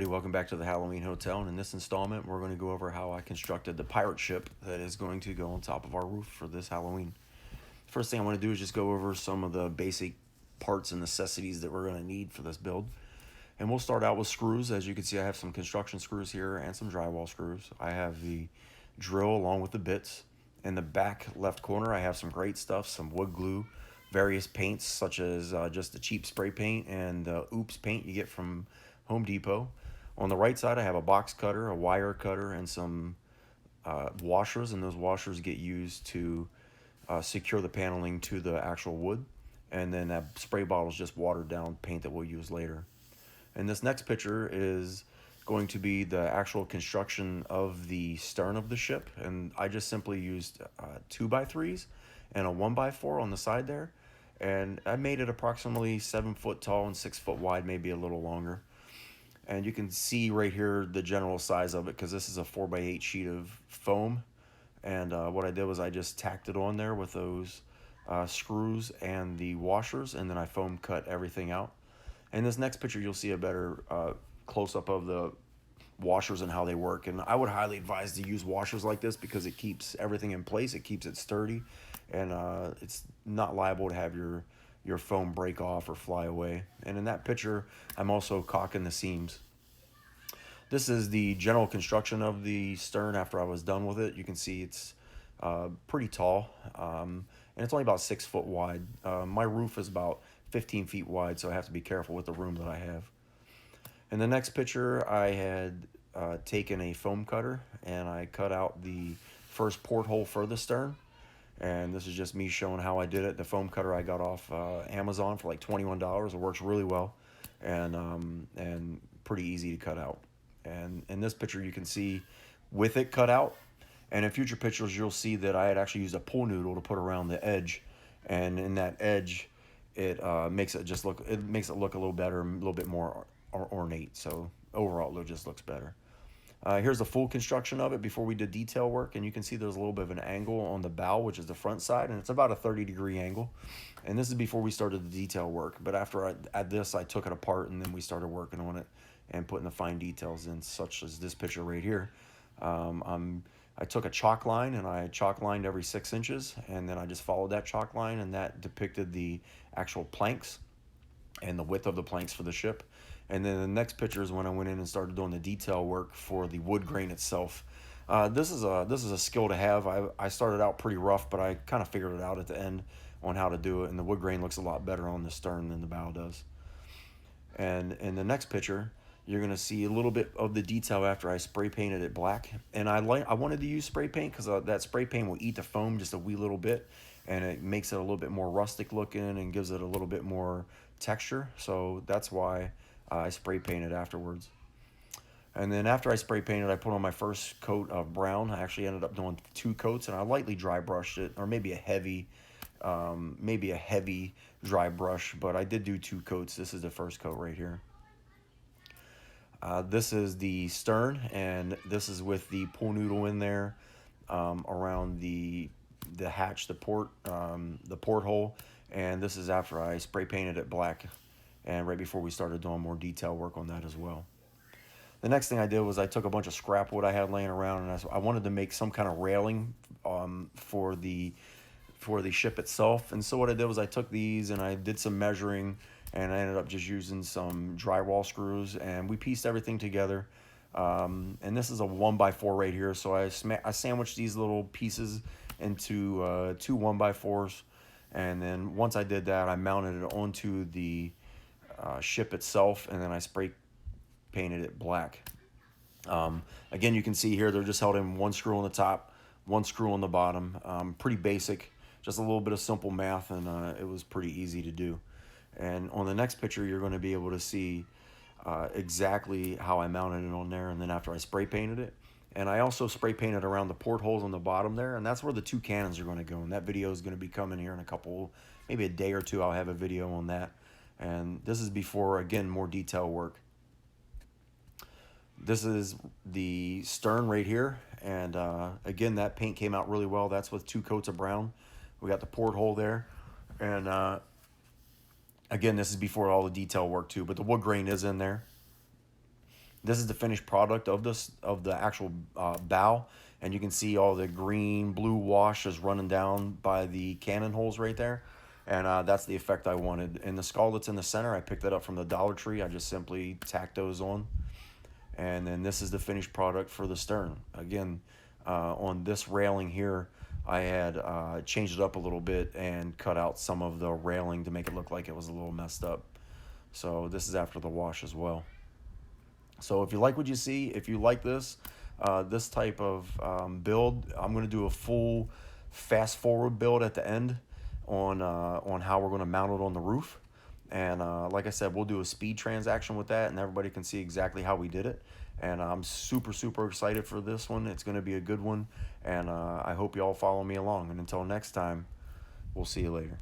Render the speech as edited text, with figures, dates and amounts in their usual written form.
welcome back to the Halloween Hotel, and in this installment we're going to go over how I constructed the pirate ship that is going to go on top of our roof for this Halloween. First thing I want to do is just go over some of the basic parts and necessities that we're going to need for this build. And we'll start out with screws. As you can see, I have some construction screws here and some drywall screws. I have the drill along with the bits. In the back left corner I have some great stuff, some wood glue, various paints such as just the cheap spray paint and oops paint you get from Home Depot. On the right side I have a box cutter, a wire cutter, and some washers, and those washers get used to secure the paneling to the actual wood. And then that spray bottle is just watered down paint that we'll use later. And this next picture is going to be the actual construction of the stern of the ship, and I just simply used 2x3s and a 1x4 on the side there, and I made it approximately 7 foot tall and 6 foot wide, maybe a little longer. And you can see right here the general size of it, because this is a 4x8 sheet of foam. And what I did was I just tacked it on there with those screws and the washers, and then I foam cut everything out. In this next picture you'll see a better close-up of the washers and how they work. And I would highly advise to use washers like this because it keeps everything in place, it keeps it sturdy, and it's not liable to have your foam break off or fly away. And in that picture I'm also caulking the seams. This is the general construction of the stern after I was done with it. You can see it's pretty tall, and it's only about 6 foot wide. My roof is about 15 feet wide, so I have to be careful with the room that I have. In the next picture I had taken a foam cutter and I cut out the first porthole for the stern. And this is just me showing how I did it. The foam cutter I got off Amazon for like $21. It works really well and pretty easy to cut out. And in this picture you can see with it cut out. And in future pictures you'll see that I had actually used a pool noodle to put around the edge. And in that edge it makes it look a little better, a little bit more ornate. So overall it just looks better. Here's the full construction of it before we did detail work, and you can see there's a little bit of an angle on the bow, which is the front side, and it's about a 30-degree angle. And this is before we started the detail work, but after I took it apart and then we started working on it and putting the fine details in, such as this picture right here. I took a chalk line and I chalk lined every 6 inches, and then I just followed that chalk line, and that depicted the actual planks and the width of the planks for the ship. And then the next picture is when I went in and started doing the detail work for the wood grain itself. This is a skill to have. I started out pretty rough, but I kind of figured it out at the end on how to do it, and the wood grain looks a lot better on the stern than the bow does. And in the next picture you're going to see a little bit of the detail after I spray painted it black. And I wanted to use spray paint because that spray paint will eat the foam just a wee little bit, and it makes it a little bit more rustic looking and gives it a little bit more texture. So that's why I spray painted afterwards. And then after I spray painted, I put on my first coat of brown. I actually ended up doing 2 coats, and I lightly dry brushed it, or maybe a heavy dry brush, but I did do 2 coats. This is the first coat right here. This is the stern, and this is with the pool noodle in there around the hatch, the porthole, and this is after I spray painted it black, and right before we started doing more detail work on that as well. The next thing I did was I took a bunch of scrap wood I had laying around, and I wanted to make some kind of railing for the ship itself. And so what I did was I took these and I did some measuring, and I ended up just using some drywall screws, and we pieced everything together. And this is a 1x4 right here, so I sandwiched these little pieces into 2 1x4s, and then once I did that I mounted it onto the ship itself, and then I spray painted it black. Again, you can see here they're just held in 1 screw on the top, 1 screw on the bottom. Pretty basic, just a little bit of simple math, and it was pretty easy to do. And on the next picture you're going to be able to see exactly how I mounted it on there, and then after I spray painted it. And I also spray painted around the portholes on the bottom there, and that's where the 2 cannons are going to go. And that video is going to be coming here in a couple, maybe a day or 2. I'll have a video on that. And this is before, again, more detail work. This is the stern right here, and again, that paint came out really well. That's with 2 coats of brown. We got the porthole there, and again, this is before all the detail work too, but the wood grain is in there. This is the finished product of the actual bow, and you can see all the green blue wash is running down by the cannon holes right there, and that's the effect I wanted. And the skull that's in the center, I picked that up from the Dollar Tree. I just simply tacked those on, and then this is the finished product for the stern. Again, on this railing here, I had changed it up a little bit and cut out some of the railing to make it look like it was a little messed up. So this is after the wash as well. So if you like what you see, if you like this type of build, I'm going to do a full fast forward build at the end on how we're going to mount it on the roof. And like I said, we'll do a speed transaction with that, and everybody can see exactly how we did it. And I'm super, super excited for this one. It's going to be a good one, and I hope you all follow me along. And until next time, we'll see you later.